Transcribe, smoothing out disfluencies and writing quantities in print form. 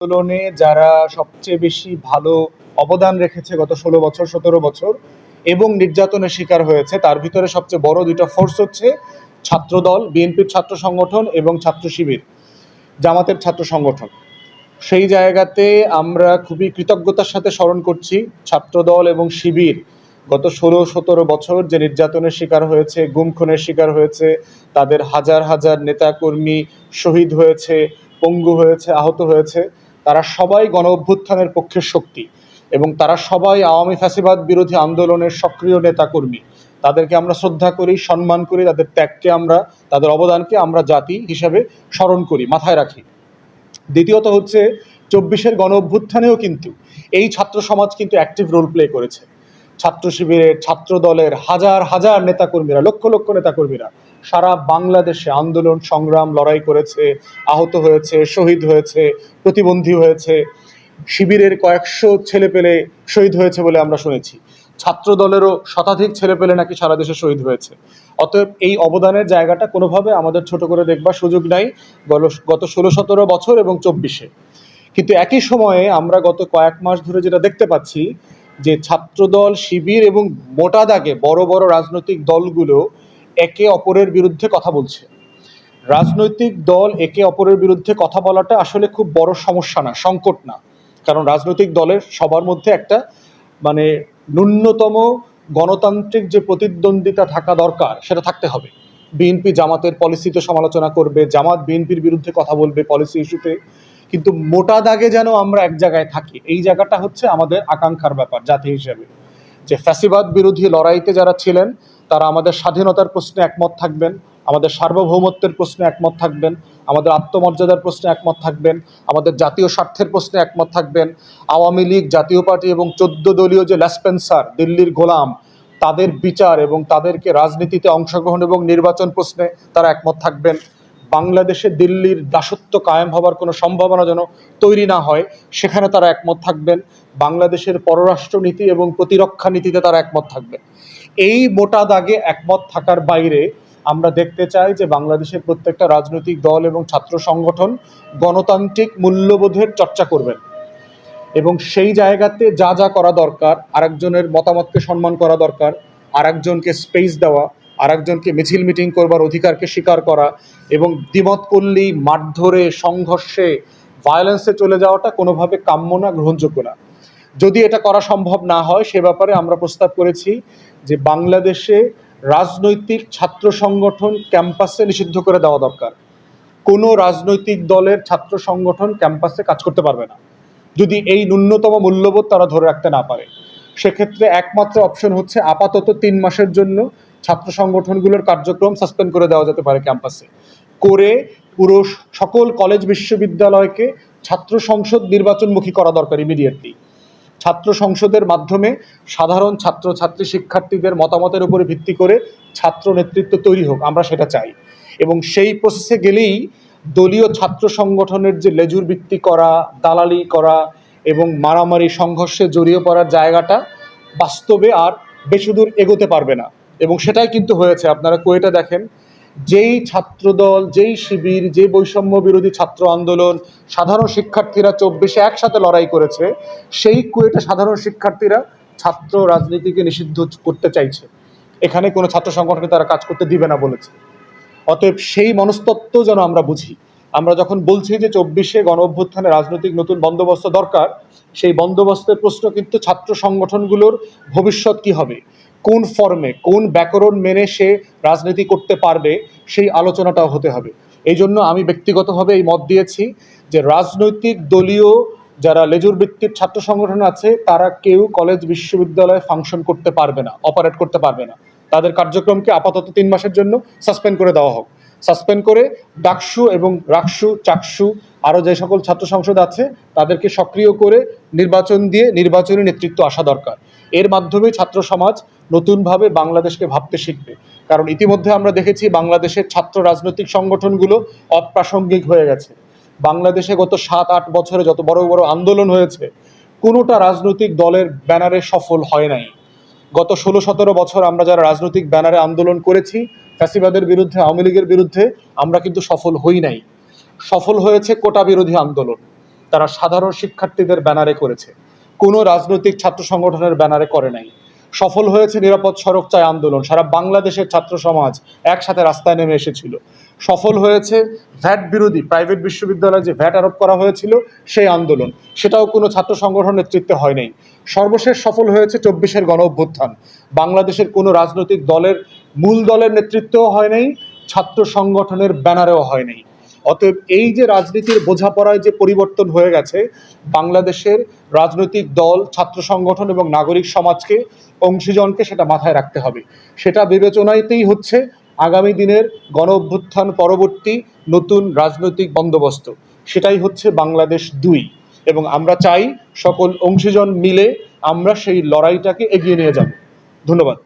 আন্দোলনে যারা সবচেয়ে বেশি ভালো অবদান রেখেছে গত 16 বছর 17 বছর এবং নির্যাতনের শিকার হয়েছে, তার ভিতরে সবচেয়ে বড় দুইটা ফোর্স হচ্ছে ছাত্রদল, বিএনপির ছাত্র সংগঠন এবং ছাত্র শিবির, জামাতের ছাত্র সংগঠন। সেই জায়গাতে আমরা খুবই কৃতজ্ঞতার সাথে স্মরণ করছি ছাত্রদল এবং শিবির গত 16-17 বছর যে নির্যাতনের শিকার হয়েছে, গুম খুনের শিকার হয়েছে, তাদের হাজার হাজার নেতাকর্মী শহীদ হয়েছে, পঙ্গু হয়েছে, আহত হয়েছে। তারা সবাই গণ অভ্যুত্থানের পক্ষের শক্তি এবং তারা সবাই আওয়ামী ফ্যাসিবাদ বিরোধী আন্দোলনের সক্রিয় নেতাকর্মী। তাদেরকে আমরা শ্রদ্ধা করি, সম্মান করি, তাদের ত্যাগকে আমরা, তাদের অবদানকে আমরা জাতি হিসাবে স্মরণ করি, মাথায় রাখি। দ্বিতীয়ত হচ্ছে 24-এর গণ অভ্যুত্থানেও কিন্তু এই ছাত্র সমাজ কিন্তু অ্যাক্টিভ রোল প্লে করেছে। ছাত্র শিবিরের, ছাত্র দলের হাজার হাজার নেতাকর্মীরা, লক্ষ লক্ষ নেতাকর্মীরা সারা বাংলাদেশে আন্দোলন সংগ্রাম লড়াই করেছে, আহত হয়েছে, শহীদ হয়েছে, প্রতিবন্ধী হয়েছে। শিবিরের কয়েকশো ছেলেপেলে শহীদ হয়েছে বলে আমরা শুনেছি। ছাত্র দলেরও শতাধিক ছেলেপেলে নাকি সারা দেশে শহীদ হয়েছে। অতএব এই অবদানের জায়গাটা কোনোভাবে আমাদের ছোট করে দেখবার সুযোগ নাই গত 16-17 বছর এবং 24-এ। কিন্তু একই সময়ে আমরা গত কয়েক মাস ধরে যেটা দেখতে পাচ্ছি যে ছাত্রদল, শিবির এবং মোটা দাগে বড় বড় রাজনৈতিক দলগুলো একে অপরের বিরুদ্ধে কথা বলছে। রাজনৈতিক দল একে অপরের বিরুদ্ধে কথা বলাটা আসলে খুব বড় সমস্যা না, সংকট না। কারণ রাজনৈতিক দলের সবার মধ্যে একটা মানে ন্যূনতম গণতান্ত্রিক যে প্রতিদ্বন্দ্বিতা থাকা দরকার সেটা থাকতে হবে। বিএনপি জামাতের পলিসিতে সমালোচনা করবে, জামাত বিএনপির বিরুদ্ধে কথা বলবে পলিসি ইস্যুতে, কিন্তু মোটা দাগে যেন আমরা এক জায়গায় থাকি, এই জায়গাটা হচ্ছে আমাদের আকাঙ্ক্ষার ব্যাপার জাতি হিসেবে। যে ফ্যাসিবাদ বিরোধী লড়াইতে যারা ছিলেন তারা আমাদের স্বাধীনতার প্রশ্নে একমত থাকবেন, আমাদের সার্বভৌমত্বের প্রশ্নে একমত থাকবেন, আমাদের আত্মমর্যাদার প্রশ্নে একমত থাকবেন, আমাদের জাতীয় স্বার্থের প্রশ্নে একমত থাকবেন। আওয়ামী লীগ, জাতীয় পার্টি এবং 14 দলীয় যে ল্যাসপেন্সার, দিল্লির গোলাম, তাদের বিচার এবং তাদেরকে রাজনীতিতে অংশগ্রহণ এবং নির্বাচন প্রশ্নে তারা একমত থাকবেন। বাংলাদেশে দিল্লির দাসত্ব কায়েম হবার কোনো সম্ভাবনা যেন তৈরি না হয় সেখানে তারা একমত থাকবেন। বাংলাদেশের পররাষ্ট্র নীতি এবং প্রতিরক্ষা নীতিতে তারা একমত থাকবেন। এই মোটা দাগে একমত থাকার বাইরে আমরা দেখতে চাই যে বাংলাদেশের প্রত্যেকটা রাজনৈতিক দল এবং ছাত্র সংগঠন গণতান্ত্রিক মূল্যবোধের চর্চা করবেন এবং সেই জায়গাতে যা যা করা দরকার, আরেকজনের মতামতকে সম্মান করা দরকার, আরেকজনকে স্পেস দেওয়া, আরেকজনকে মিছিল মিটিং করবার অধিকারকে স্বীকার করা এবং দ্বিমত করলেই মারধরে, সংঘর্ষে, ভায়োলেন্সে চলে যাওয়াটা কোনোভাবে কাম্য না, গ্রহণযোগ্য না। যদি এটা করা সম্ভব না হয় সে ব্যাপারে আমরা প্রস্তাব করেছি যে বাংলাদেশে রাজনৈতিক ছাত্র সংগঠন ক্যাম্পাসে নিষিদ্ধ করে দেওয়া দরকার। কোনো রাজনৈতিক দলের ছাত্র সংগঠন ক্যাম্পাসে কাজ করতে পারবে না যদি এই ন্যূনতম মূল্যবোধ তারা ধরে রাখতে না পারে। সেক্ষেত্রে একমাত্র অপশন হচ্ছে আপাতত 3 মাসের জন্য ছাত্র সংগঠনগুলোর কার্যক্রম সাসপেন্ড করে দেওয়া যেতে পারে ক্যাম্পাসে, করে পুরো সকল কলেজ বিশ্ববিদ্যালয়কে ছাত্র সংসদ নির্বাচনমুখী করা দরকার ইমিডিয়েটলি। ছাত্র সংসদের মাধ্যমে সাধারণ ছাত্র ছাত্রী শিক্ষার্থীদের মতামতের উপরে ভিত্তি করে ছাত্র নেতৃত্ব তৈরি হোক, আমরা সেটা চাই। এবং সেই প্রসেসে গেলেই দলীয় ছাত্র সংগঠনের যে লেজুর ভিত্তি করা, দালালি করা এবং মারামারি সংঘর্ষে জড়িয়ে পড়ার জায়গাটা বাস্তবে আর বেশি দূর এগোতে পারবে না। এবং সেটাই কিন্তু হয়েছে। আপনারা কুয়েটে দেখেন, যেই ছাত্রদল, যেই শিবির, যে বৈষম্য বিরোধী ছাত্র আন্দোলন, সাধারণ শিক্ষার্থীরা 24-এ একসাথে লড়াই করেছে, সেই কুয়েটে সাধারণ শিক্ষার্থীরা ছাত্র রাজনীতিকে নিষিদ্ধ করতে চাইছে। এখানে কোনো ছাত্র সংগঠনকে তারা কাজ করতে দিবে না বলেছে। অতএব সেই মনস্তত্ত্ব যেন আমরা বুঝি। আমরা যখন বলছি যে 24-এ গণ অভ্যুত্থানে রাজনৈতিক নতুন বন্দোবস্ত দরকার, সেই বন্দোবস্তের প্রশ্ন কিন্তু ছাত্র সংগঠনগুলোর ভবিষ্যৎ কি হবে, কোন ফর্মে, কোন ব্যাকরণ মেনে সে রাজনীতি করতে পারবে, সেই আলোচনাটাও হতে হবে। এই জন্য আমি ব্যক্তিগতভাবে এই মত দিয়েছি যে রাজনৈতিক দলীয় যারা লেজুর ভিত্তিক ছাত্র সংগঠন আছে তারা কেউ কলেজ বিশ্ববিদ্যালয়ে ফাংশন করতে পারবে না, অপারেট করতে পারবে না। তাদের কার্যক্রমকে আপাতত 3 মাসের জন্য সাসপেন্ড করে দেওয়া হোক। সাসপেন্ড করে ডাকসু এবং রাকসু, চাকসু, আরও যে সকল ছাত্র সংসদ আছে তাদেরকে সক্রিয় করে নির্বাচন দিয়ে নির্বাচনী নেতৃত্ব আসা দরকার। এর মাধ্যমে ছাত্র সমাজ নতুনভাবে বাংলাদেশকে ভাবতে শিখবে। কারণ ইতিমধ্যে আমরা দেখেছি বাংলাদেশের ছাত্র রাজনৈতিক সংগঠনগুলো অপ্রাসঙ্গিক হয়ে গেছে। বাংলাদেশে গত 7-8 বছরে যত বড় বড় আন্দোলন হয়েছে কোনোটা রাজনৈতিক দলের ব্যানারে সফল হয় নাই। গত 16-17 বছর আমরা যারা রাজনৈতিক ব্যানারে আন্দোলন করেছি ফ্যাসিবাদের বিরুদ্ধে, আওয়ামী লীগের বিরুদ্ধে, আমরা কিন্তু সফল হই নাই। সফল হয়েছে কোটা বিরোধী আন্দোলন। তারা সাধারণ শিক্ষার্থীদের ব্যানারে করেছে, কোনো রাজনৈতিক ছাত্র সংগঠনের ব্যানারে করে নাই। সফল হয়েছে নিরাপদ সড়ক চাই আন্দোলন, সারা বাংলাদেশের ছাত্র সমাজ একসাথে রাস্তায় নেমে এসেছিল। সফল হয়েছে ভ্যাট বিরোধী প্রাইভেট বিশ্ববিদ্যালয়ে যে ভ্যাট আরোপ করা হয়েছিল সেই আন্দোলন, সেটাও কোনো ছাত্র সংগঠন নেতৃত্বে হয় নাই। সর্বশেষ সফল হয়েছে 24-এর গণ অভ্যুত্থান, বাংলাদেশের কোনো রাজনৈতিক দলের মূল দলের নেতৃত্বেও হয় নাই, ছাত্র সংগঠনের ব্যানারেও হয় নাই। অতএব এই যে রাজনীতির বোঝাপড়ায় যে পরিবর্তন হয়ে গেছে, বাংলাদেশের রাজনৈতিক দল, ছাত্র সংগঠন এবং নাগরিক সমাজকে, অংশীজনকে সেটা মাথায় রাখতে হবে। সেটা বিবেচনাতেই হচ্ছে আগামী দিনের গণ অভ্যুত্থান পরবর্তী নতুন রাজনৈতিক বন্দোবস্ত, সেটাই হচ্ছে বাংলাদেশ 2। এবং আমরা চাই সকল অংশীজন মিলে আমরা সেই লড়াইটাকে এগিয়ে নিয়ে যাব। ধন্যবাদ।